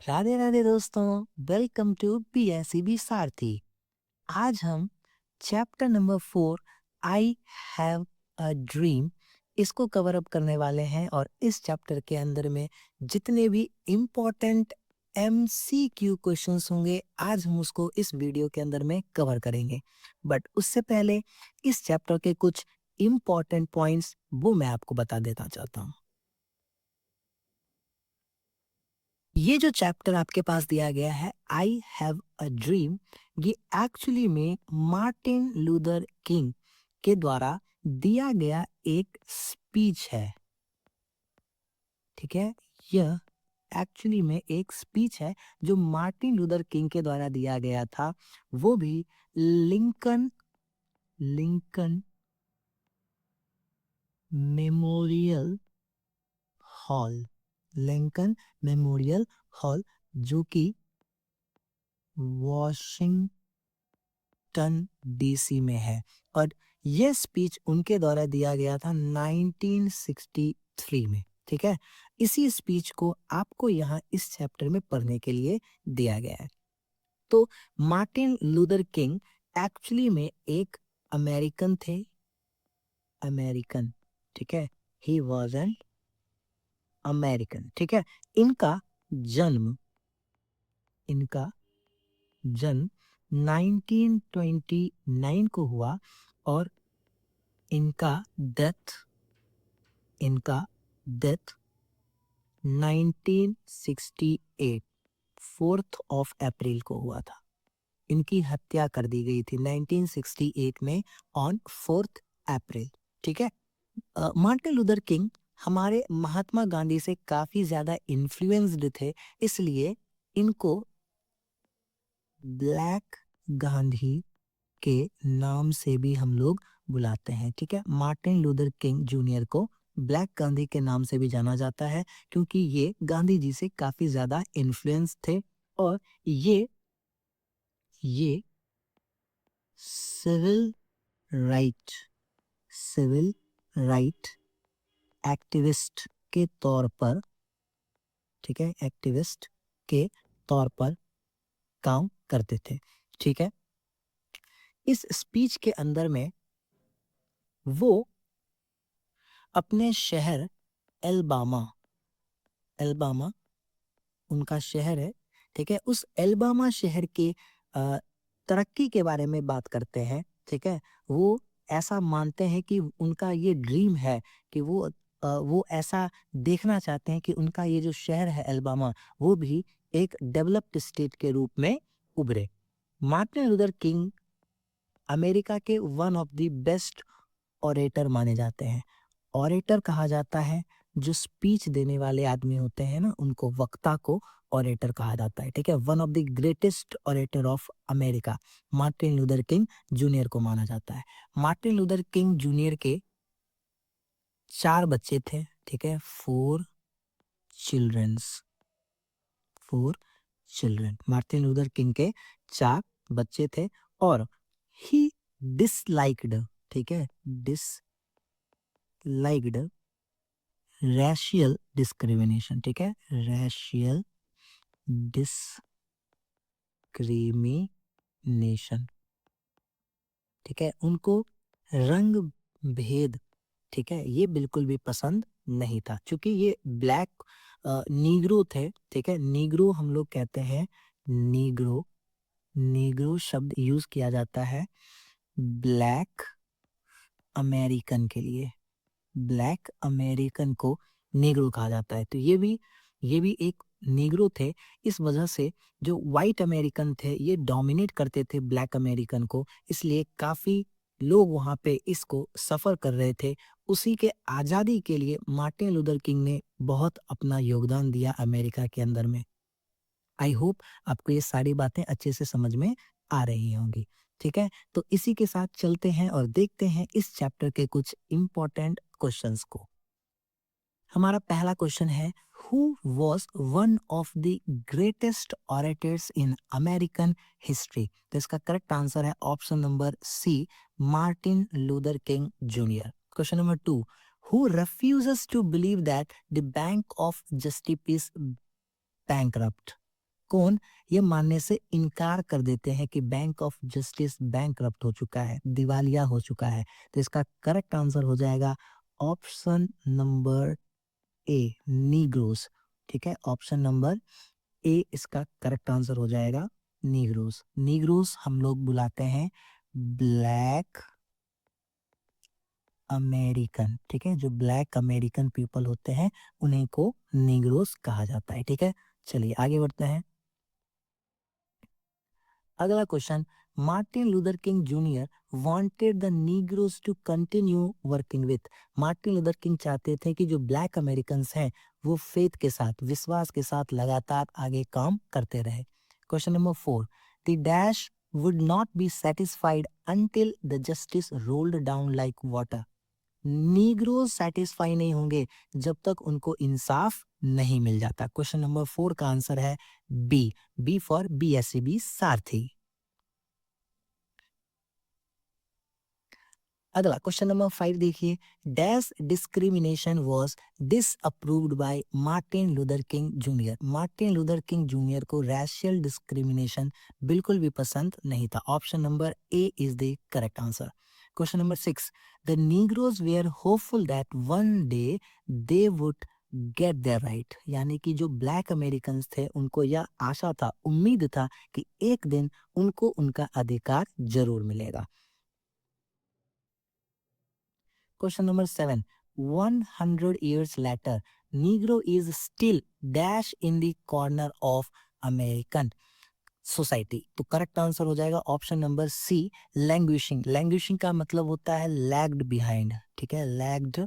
राधे राधे दोस्तों, welcome to PSCB सारथी। आज हम chapter number 4 I have a dream इसको कवर अप करने वाले हैं और इस चैप्टर के अंदर में जितने भी इम्पोर्टेंट एमसीक्यू क्वेश्चंस होंगे आज हम उसको इस वीडियो के अंदर में कवर करेंगे। बट उससे पहले इस चैप्टर के कुछ इम्पोर्टेंट पॉइंट्स वो मैं आपको बता देना चाहता हूँ। ये जो चैप्टर आपके पास दिया गया है आई हैव अ ड्रीम, ये एक्चुअली में मार्टिन लूथर किंग के द्वारा दिया गया एक स्पीच है। ठीक है, यह एक्चुअली में एक स्पीच है जो मार्टिन लूथर किंग के द्वारा दिया गया था, वो भी Lincoln Lincoln memorial hall Lincoln memorial hall जो कि वॉशिंगटन डीसी में है और यह स्पीच उनके द्वारा दिया गया था 1963 में। ठीक है, इसी स्पीच को आपको यहाँ इस चैप्टर में पढ़ने के लिए दिया गया है। तो मार्टिन लूथर किंग एक्चुअली में एक अमेरिकन थे। अमेरिकन, ठीक है, ही वॉज एन अमेरिकन। ठीक है, इनका जन्म इनका जन्म 1929 को हुआ और इनका डेथ 1968 4th ऑफ अप्रैल को हुआ था। इनकी हत्या कर दी गई थी 1968 में ऑन 4th अप्रैल। ठीक है, मार्टिन लूथर किंग हमारे महात्मा गांधी से काफी ज्यादा इन्फ्लुएंस्ड थे, इसलिए इनको ब्लैक गांधी के नाम से भी हम लोग बुलाते हैं। ठीक है, मार्टिन लूथर किंग जूनियर को ब्लैक गांधी के नाम से भी जाना जाता है क्योंकि ये गांधी जी से काफी ज्यादा इन्फ्लुएंस थे और ये सिविल राइट एक्टिविस्ट के तौर पर, ठीक है, एक्टिविस्ट के तौर पर काम करते थे। ठीक है, इस स्पीच के अंदर में वो अपने शहर एलबामा उनका शहर है, ठीक है, उस एलबामा शहर के तरक्की के बारे में बात करते हैं। ठीक है, वो ऐसा मानते हैं कि उनका ये ड्रीम है कि वो ऐसा देखना चाहते हैं कि उनका ये जो शहर है एलबामा वो भी एक डेवलप्ड स्टेट के रूप में उभरे। मार्टिन लूथर किंग अमेरिका के one of the best orator माने जाते हैं। ऑरेटर कहा जाता है जो स्पीच देने वाले आदमी होते हैं ना, उनको वक्ता को ऑरेटर कहा जाता है। ठीक है, one of the greatest orator of America Martin Luther King junior को माना जाता है। मार्टिन लूथर किंग जूनियर के 4 बच्चे थे। ठीक है, 4 चिल्ड्रन मार्टिन लूथर किंग के 4 बच्चे थे और ही डिसलाइक्ड, ठीक है, डिसलाइक्ड रेशियल डिस्क्रिमिनेशन। ठीक है, रेशियल डिस्क्रिमिनेशन। ठीक है, उनको रंग भेद, ठीक है, ये बिल्कुल भी पसंद नहीं था क्योंकि ये ब्लैक नीग्रो थे। ठीक है, नीग्रो हम लोग कहते हैं, नीग्रो शब्द यूज किया जाता है ब्लैक अमेरिकन के लिए। ब्लैक अमेरिकन को नेग्रो कहा जाता है, तो ये भी एक नेग्रो थे। इस वजह से जो वाइट अमेरिकन थे ये डोमिनेट करते थे ब्लैक अमेरिकन को, इसलिए काफी लोग वहां पे इसको सफर कर रहे थे। उसी के आजादी के लिए मार्टिन लूथर किंग ने बहुत अपना योगदान दिया अमेरिका के अंदर में। आई होप आपको ये सारी बातें अच्छे से समझ में आ रही होंगी। ठीक है, तो इसी के साथ चलते हैं और देखते हैं इस चैप्टर के कुछ इंपॉर्टेंट क्वेश्चंस को। हमारा पहला क्वेश्चन है, who was one of the greatest orators in American history? तो इसका करेक्ट आंसर है option number C, Martin Luther King junior. Question number 2, who refuses to believe that the Bank of Justice is bankrupt? कौन ये मानने से इनकार कर देते हैं कि बैंक ऑफ जस्टिस बैंकरप्ट हो चुका है, दिवालिया हो चुका है। तो इसका करेक्ट आंसर हो जाएगा ऑप्शन नंबर ए, नीग्रोस। ठीक है, ऑप्शन नंबर ए इसका करेक्ट आंसर हो जाएगा, नीग्रोस। नीग्रोस हम लोग बुलाते हैं ब्लैक अमेरिकन। ठीक है, जो ब्लैक अमेरिकन पीपल होते हैं उन्हीं को नीग्रोस कहा जाता है। ठीक है, चलिए आगे बढ़ते हैं। अगला question, Martin Luther King junior wanted the negroes to continue working with. Martin Luther King चाहते थे कि जो ब्लैक अमेरिकन्स हैं वो फेथ के साथ, विश्वास के साथ लगातार आगे काम करते रहे। Question number 4, the dash would not be satisfied until the justice rolled down like water. Negroes satisfy नहीं होंगे जब तक उनको इंसाफ नहीं मिल जाता। क्वेश्चन नंबर 4 का आंसर है बी, बी फॉर बीएससीबी सारथी। अगला क्वेश्चन नंबर 5 देखिए, dash discrimination was disapproved by Martin Luther King junior. Martin Luther King junior को रैशियल डिस्क्रिमिनेशन बिल्कुल भी पसंद नहीं था। Option number A is the correct answer. Question number 6, the Negroes were hopeful that one day they would get their right. यानी कि जो black Americans थे उनको यह आशा था, उम्मीद था कि एक दिन उनको उनका अधिकार जरूर मिलेगा। Question number 7. 100 years later, Negro is still dash in the corner of American society. तो करेक्ट आंसर हो जाएगा option number C, languishing. Languishing का मतलब होता है लैग्ड बिहाइंड। ठीक है, लैग्ड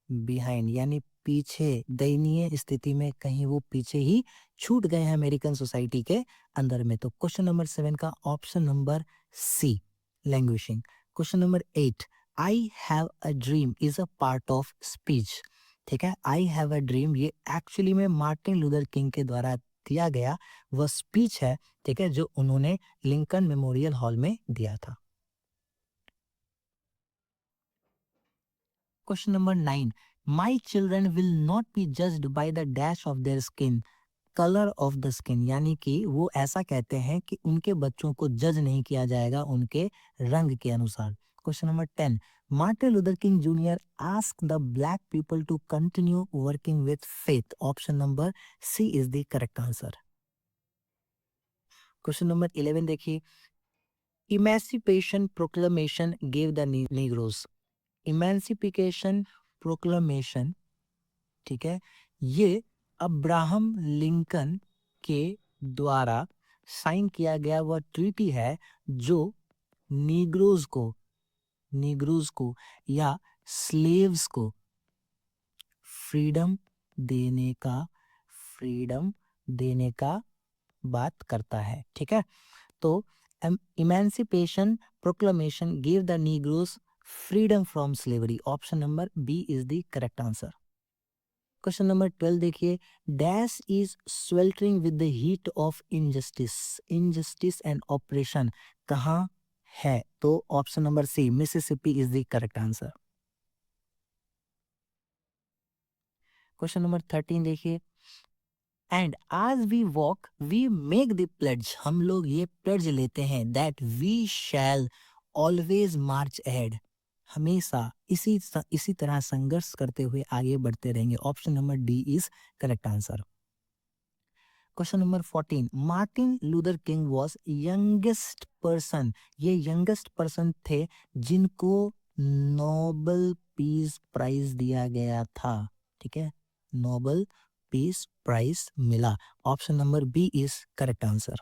बिहाइंड यानी पीछे, दयनीय स्थिति में कहीं वो पीछे ही छूट गए हैं अमेरिकन सोसाइटी के अंदर में। तो क्वेश्चन नंबर 7 का option number C, languishing. Question number 8, I have a dream is a part of speech. ठीक है, आई हैव अ ड्रीम ये एक्चुअली में मार्टिन लूथर किंग के द्वारा दिया गया वह स्पीच है। ठीक है, जो उन्होंने लिंकन मेमोरियल हॉल में दिया था। Question number 9, my children will not be judged by the dash of their skin, colour of the skin. यानी कि वो ऐसा कहते हैं कि उनके बच्चों को जज नहीं किया जाएगा उनके रंग के अनुसार। Question number 10, Martin Luther King junior ask the black people to continue working with faith. Option number C is the correct answer. Question number 11 देखिए, emancipation proclamation give the negroes. Emancipation proclamation, ठीक है, ये Abraham Lincoln के द्वारा sign किया गया वह treaty है जो नीग्रोज को या स्लेव्स को फ्रीडम फ्रीडम देने का बात करता है। ठीक है, तो emancipation proclamation give the negroes freedom from slavery. Option number B is the correct answer. Question number 12 देखिए, dash is sweltering with the heat of injustice and oppression कहाँ है? तो option number C, Mississippi is the correct answer. Question number 13 देखिए, and as we walk we make the pledge. हम लोग ये pledge लेते हैं that we shall always march ahead. हमेशा इसी तरह संघर्ष करते हुए आगे बढ़ते रहेंगे। Option number D is correct answer. Question number 14, Martin Luther king was youngest person. ये यंगेस्ट पर्सन थे जिनको नोबेल पीस प्राइज दिया गया था। ठीक है, नोबेल पीस प्राइज मिला। Option number B is correct answer.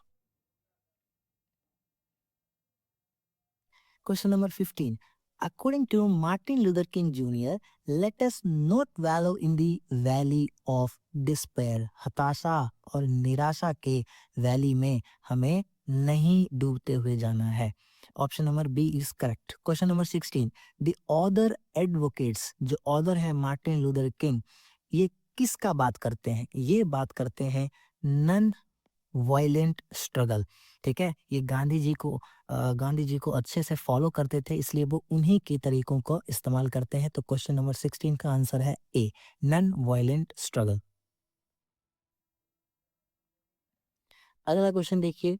Question number 15, according to Martin Luther King Jr., let us not wallow in the valley of despair. हताशा और निराशा के वैली में हमें नहीं डूबते हुए जाना है। Option number B is correct. Question number 16, the other advocates, जो ऑदर है मार्टिन लूथर किंग, ये किसका बात करते हैं? ये बात करते हैं नन वायलेंट स्ट्रगल। ठीक है, ये गांधी जी को अच्छे से फॉलो करते थे, इसलिए वो उन्हीं के तरीकों को इस्तेमाल करते हैं। तो क्वेश्चन नंबर 16 का आंसर है ए, नन वायलेंट स्ट्रगल। अगला क्वेश्चन देखिए,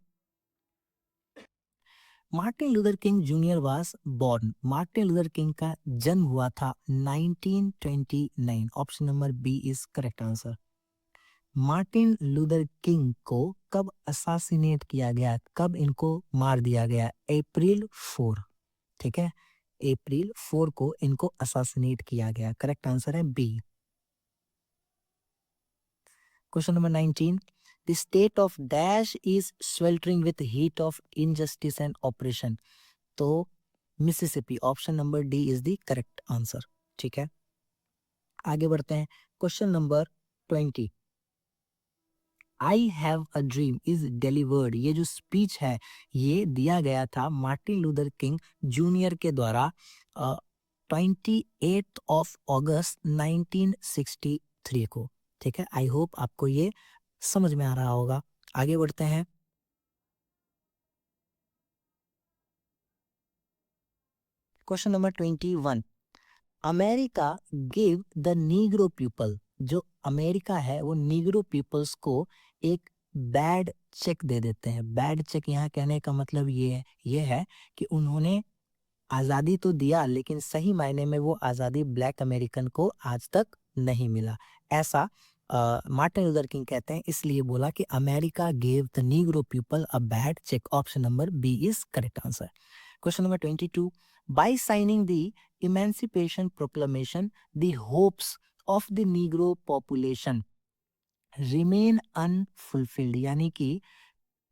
Martin Luther King junior was born. Martin Luther King का जन्म हुआ था 1929। Option number B is correct answer. Martin Luther King को कब असासिनेट किया गया, कब इनको मार दिया गया? April 4, ठीक है, April 4 को इनको असासिनेट किया गया। करेक्ट आंसर है B. Question number 19, the state of dash is sweltering with heat of injustice and oppression। तो Mississippi, option number D is the correct answer. ठीक है, आगे बढ़ते हैं। Question number 20, I have a dream is delivered. ये जो speech है ये दिया गया था मार्टिन लूथर किंग जूनियर के द्वारा 28 अगस्त 1963 को। ठीक है, आई होप आपको ये समझ में आ रहा होगा। आगे बढ़ते हैं। Question number 21, America give the Negro people. जो अमेरिका है वो नीग्रो पीपल्स को एक बैड चेक दे देते हैं। बैड चेक यहाँ कहने का मतलब ये है कि उन्होंने आज़ादी तो दिया लेकिन सही मायने में वो आज़ादी ब्लैक अमेरिकन को आज तक नहीं मिला, ऐसा मार्टिन लूथर किंग कहते हैं। इसलिए बोला कि America gave the Negro people a bad check. Option number B is correct answer. Question number 22, by signing the Emancipation Proclamation, the hopes of the Negro population remain unfulfilled। यानी कि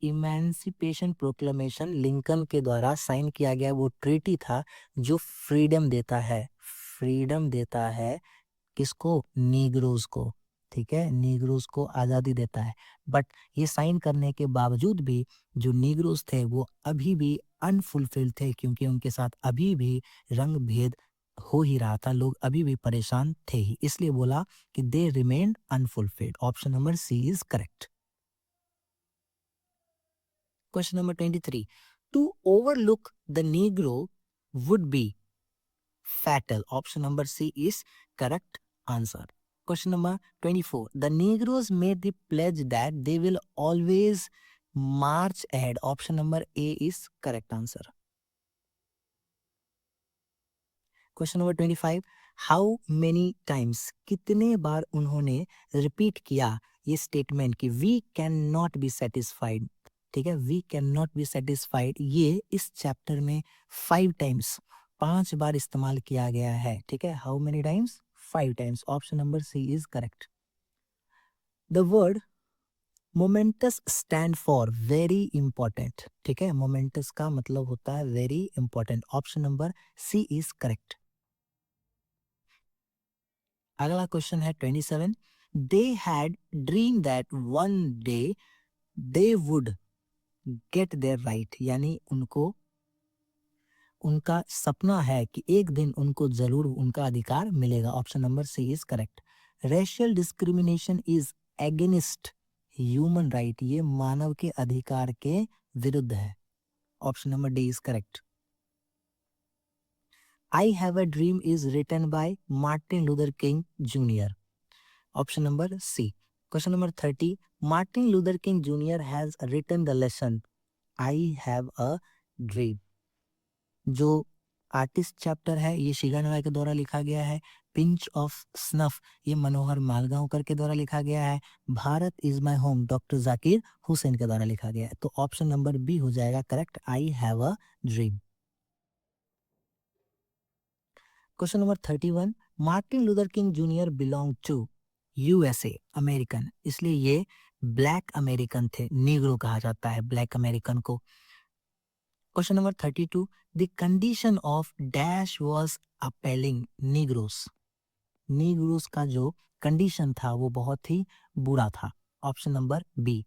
emancipation proclamation Lincoln के द्वारा sign किया गया वो treaty था जो freedom देता है, फ्रीडम देता है किसको? नीग्रोज को। ठीक है, नीग्रोज को आज़ादी देता है। बट ये साइन करने के बावजूद भी जो नीग्रोज थे वो अभी भी अनफुलफिल्ड थे, क्योंकि उनके साथ अभी भी रंग भेद हो ही रहा था, लोग अभी भी परेशान थे ही, इसलिए बोला कि they remain unfulfilled. Option number C is correct. Question number 23, to overlook the Negro would be fatal। Option number C is correct answer. Question number 24. The Negroes made the pledge that they will always march ahead. Option number A is correct answer. Question number 25. How many times, कितने बार उन्होंने repeat किया ये statement कि we cannot be satisfied। ठीक है, we cannot be satisfied ये इस chapter में 5 टाइम्स, 5 बार इस्तेमाल किया गया है। ठीक है, how many times? 5 times. Option number C is correct. The word momentous stand for very important। ठीक है, momentous का मतलब होता है very important। Option number C is correct. अगला क्वेश्चन है 27, they had dream that one day they would get their right. यानी उनको, उनका सपना है कि एक दिन उनको जरूर उनका अधिकार मिलेगा। Option number C is correct. Racial discrimination is against human right. ये मानव के अधिकार के विरुद्ध है। Option number D is correct. I have a dream is written by Martin Luther King junior. Option number C. Question number 30, Martin Luther King junior has written the lesson I have a dream. जो artist chapter है ये शिगानवा के द्वारा लिखा गया है। Pinch of snuff ये मनोहर मालगांवकर के द्वारा लिखा गया है। Bharat is my home doctor Zakir Hussain के द्वारा लिखा गया है। तो ऑप्शन नंबर बी हो जाएगा correct, I have a dream. Question number 31, Martin Luther King junior belong to USA American, इसलिए ये ब्लैक अमेरिकन थे, नीग्रो कहा जाता है ब्लैक अमेरिकन को। Question number 32, the condition of dash was appalling negroes. Negroes का जो कंडीशन था वो बहुत ही बुरा था। Option number B.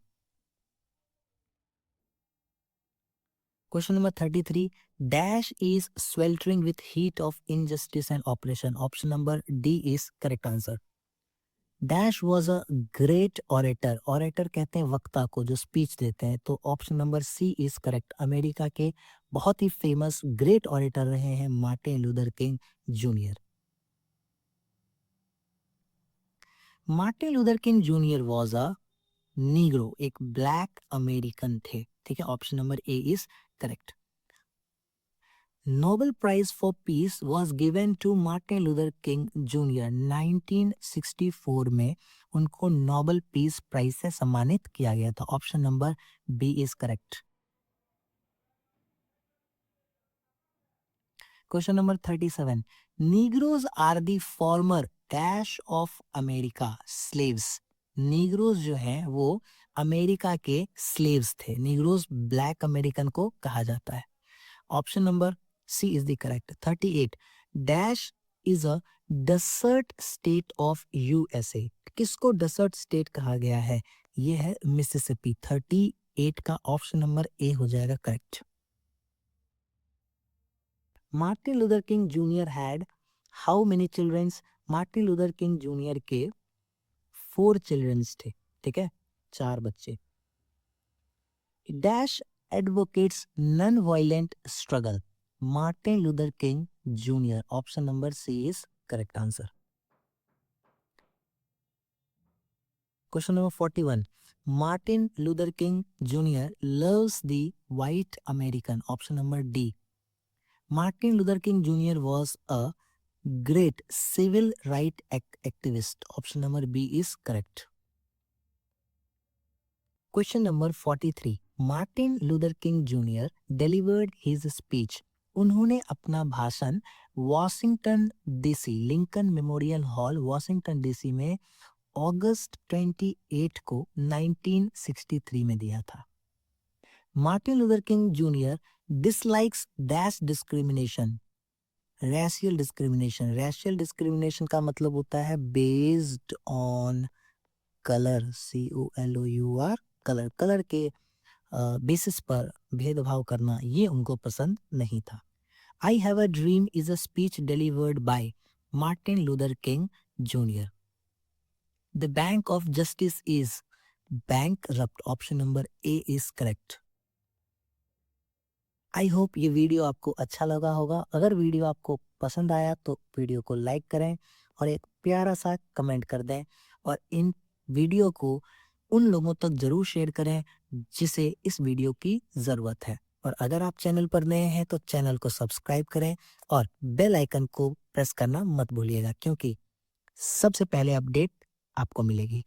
Question number 33, dash is sweltering with heat of injustice and oppression। Option number D is correct answer. Dash was a great orator. Orator कहते हैं वक्ता को जो स्पीच देते हैं। तो option number C is correct. America के बहुत ही फेमस ग्रेट ऑरेटर रहे हैं Martin Luther King junior. Martin Luther King junior was a Negro एक ब्लैक अमेरिकन थे, ठीक है। Option number A is correct. Nobel prize for peace was given to Martin Luther King junior. 1964 में उनको Nobel peace prize से सम्मानित किया गया था। Option number B is correct. Question number 37, Negroes are the former dash of America slaves. Negroes जो हैं वो अमेरिका के स्लेव्स थे। नीग्रोज ब्लैक अमेरिकन को कहा जाता है। Option number C is the correct. 38, dash is a desert state of USA. किसको डेसर्ट स्टेट कहा गया है? ये है मिसिसिपी। 38 का ऑप्शन नंबर ए हो जाएगा correct. Martin Luther King junior had how many childrens? Martin Luther King junior के 4 चिल्ड्रंस थे, ठीक है, 4 बच्चे। Dash advocates non violent struggle. Martin Luther King junior. Option number C is correct answer. Question number 41, Martin Luther King junior loves the white American. Option number D. Martin Luther King Jr. was a great civil right activist. Option number B is correct. Question number 43. Martin Luther King Jr. delivered his speech. उन्होंने अपना भाषण Washington DC Lincoln memorial hall Washington DC में अगस्त 28 को 1963 में दिया था। Martin Luther King junior dislikes dash discrimination. Racial discrimination. Racial discrimination का मतलब होता है based on colour, COLOUR, colour. Colour के बेसिस पर भेदभाव करना ये उनको पसंद नहीं था। आई have a dream is a speech delivered by Martin Luther King junior. The bank of justice is bankrupt. Option number A is correct. I hope ये वीडियो आपको अच्छा लगा होगा। अगर वीडियो आपको पसंद आया तो वीडियो को लाइक करें और एक प्यारा सा कमेंट कर दें, और इन वीडियो को उन लोगों तक जरूर शेयर करें जिसे इस वीडियो की ज़रूरत है। और अगर आप चैनल पर नए हैं तो चैनल को सब्सक्राइब करें और बेल आइकन को प्रेस करना मत भूलिएगा, क्योंकि सबसे पहले अपडेट आपको मिलेगी।